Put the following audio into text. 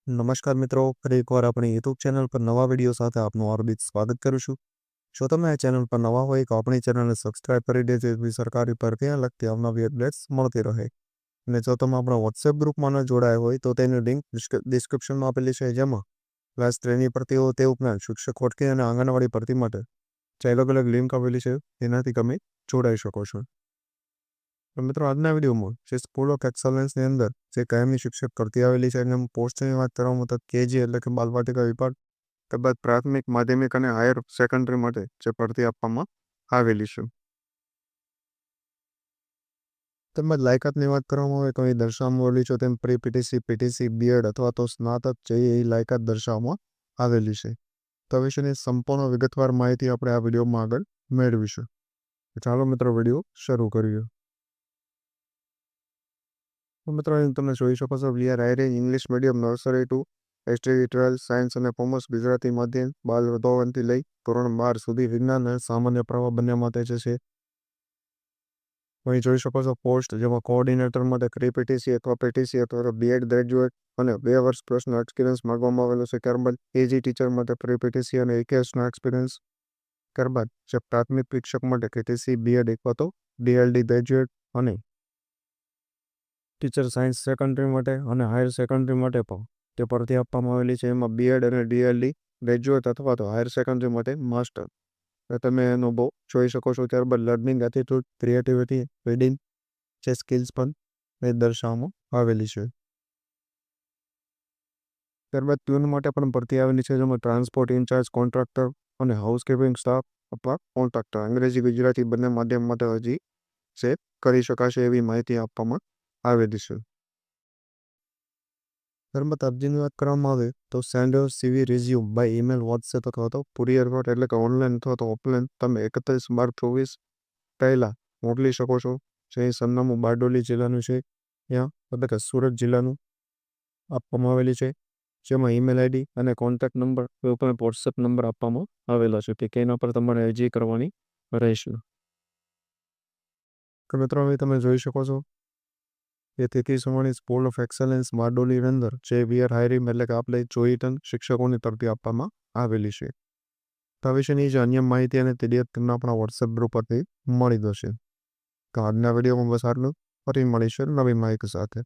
નમસ્કાર મિત્રો, ફરી એકવાર આપણી યુટ્યુબ ચેનલ પર નવા વિડીયો સાથે આપનું હાર્દિક સ્વાગત કરું છું. જો તમે આ ચેનલ પર નવા હોય તો આપણી ચેનલને સબસ્ક્રાઇબ કરી દેજો જેથી સરકારી ભરતીને લગતી અવનવી અપડેટ્સ મળતી રહે. અને જો તમે આપણા વોટ્સએપ ગ્રુપમાં ન જોડાયા હોય તો તેની લિંક ડિસ્ક્રિપ્શનમાં આપેલી છે, જેમાં ક્લાસ 3ની ભરતીઓ તે ઉપરાંત શિક્ષક ભરતી અને આંગણવાડી ભરતી માટે અલગ અલગ લિંક આપેલી છે, તેનાથી તમે જોડાઈ શકો છો. તો મિત્રો, આજના વિડીયોમાં જે સ્કૂલ ઓફ એક્સલન્સની અંદર જે કાયમી શિક્ષક ભરતી આવેલી છે એના પોસ્ટની વાત કરવામાં તો કેજી એટલે કે બાલવાટિકા વિભાગ, ત્યારબાદ પ્રાથમિક, માધ્યમિક અને હાયર સેકન્ડરી માટે જે ભરતી આપવામાં આવેલી છે. તેમજ લાયકાતની વાત કરવામાં આવે તો અહીં દર્શાવવામાં આવેલી છે તેમ પ્રી પીટીસી, પીટીસી, બીએડ અથવા તો સ્નાતક જેવી લાયકાત દર્શાવવામાં આવેલી છે. તો વિશેની સંપૂર્ણ વિગતવાર માહિતી આપણે આ વિડીયોમાં આગળ મેળવીશું. ચાલો મિત્રો, વિડીયો શરૂ કરીએ. મિત્રો, અહીં તમે જોઈ શકો છો we are hiring English medium nursery to ST 12 science અને કોમર્સ ગુજરાતી માધ્યમ બાલ વર્ધોવનથી લઈ ધોરણ 12 સુધી વિજ્ઞાન અને સામાન્ય પ્રવાહ બંને માટે જે છે અહીં જોઈ શકો છો પોસ્ટ, જેમાં કોઓર્ડિનેટર માટે પીટીસી અથવા પીટીસી અથવા બીએડ ગ્રેજ્યુએટ અને 2 વર્ષ પ્લસનો એક્સપિરિયન્સ માંગવામાં આવેલો છે. ત્યારબાદ એજી ટીચર માટે પીટીસી અને 1 વર્ષનો એક્સપિરિયન્સ. ત્યારબાદ જે પ્રાથમિક શિક્ષક માટે પીટીસી, બીએડ અથવા તો ડીએલડી ગ્રેજ્યુએટ અને ટીચર સાયન્સ સેકન્ડરી માટે અને હાયર સેકન્ડરી માટે પણ તે ભરતી આપવામાં આવેલી છે. એમાં બીએડ અને ડીએલડી ગ્રેજ્યુએટ અથવા તો હાયર સેકન્ડરી માટે માસ્ટર તમે એનો બહુ જોઈ શકો છો. ત્યારબાદ લર્નિંગ એટીટ્યુડ, ક્રિએટિવિટી, રીડિંગ જે સ્કિલ્સ પણ એ દર્શાવવામાં આવેલી છે. ત્યારબાદ ટ્યુન માટે પણ ભરતી આવેલી છે, જેમાં ટ્રાન્સપોર્ટ ઇન્ચાર્જ, કોન્ટ્રાક્ટર અને હાઉસકીપિંગ સ્ટાફ અથવા કોન્ટ્રાક્ટર અંગ્રેજી ગુજરાતી બંને માધ્યમ માટે હજી છે કરી શકાશે એવી માહિતી આપવામાં આવેલી છે. ત્યારબાદ અરજીની વાત કરવામાં આવે તો send your CV resume by email, WhatsApp અથવા તો કુરિયર પર એટલે કે ઓનલાઈન અથવા તો ઓફલાઈન તમે 31/12/24 પહેલાં મોકલી શકો છો. જે સરનામું બારડોલી જિલ્લાનું છે, ત્યાં એટલે કે સુરત જિલ્લાનું આપવામાં આવેલી છે, જેમાં ઈમેલ આઈડી અને કોન્ટેક્ટ નંબર ઉપરાંત વોટ્સએપ નંબર આપવામાં આવેલા છે કે એના પર તમારે અરજી કરવાની રહેશે. તો મિત્રો, હવે તમે જોઈ શકો છો એ તેથી સમયની સ્કૂલ ઓફ એક્સલન્સ બારડોલી અંદર જે વી આર હાયરિંગ એટલે કે આપણે જોઈટન શિક્ષકોની ભરતી આપવામાં આવેલી છે. તો વિશેની જે અન્ય માહિતી અને પીડીએફ તમને આપણા વોટ્સએપ ગ્રુપ પરથી મળી જશે. તો આજના વિડીયોમાં બસ આટલું. ફરી મળીશું નવી માહિતી સાથે.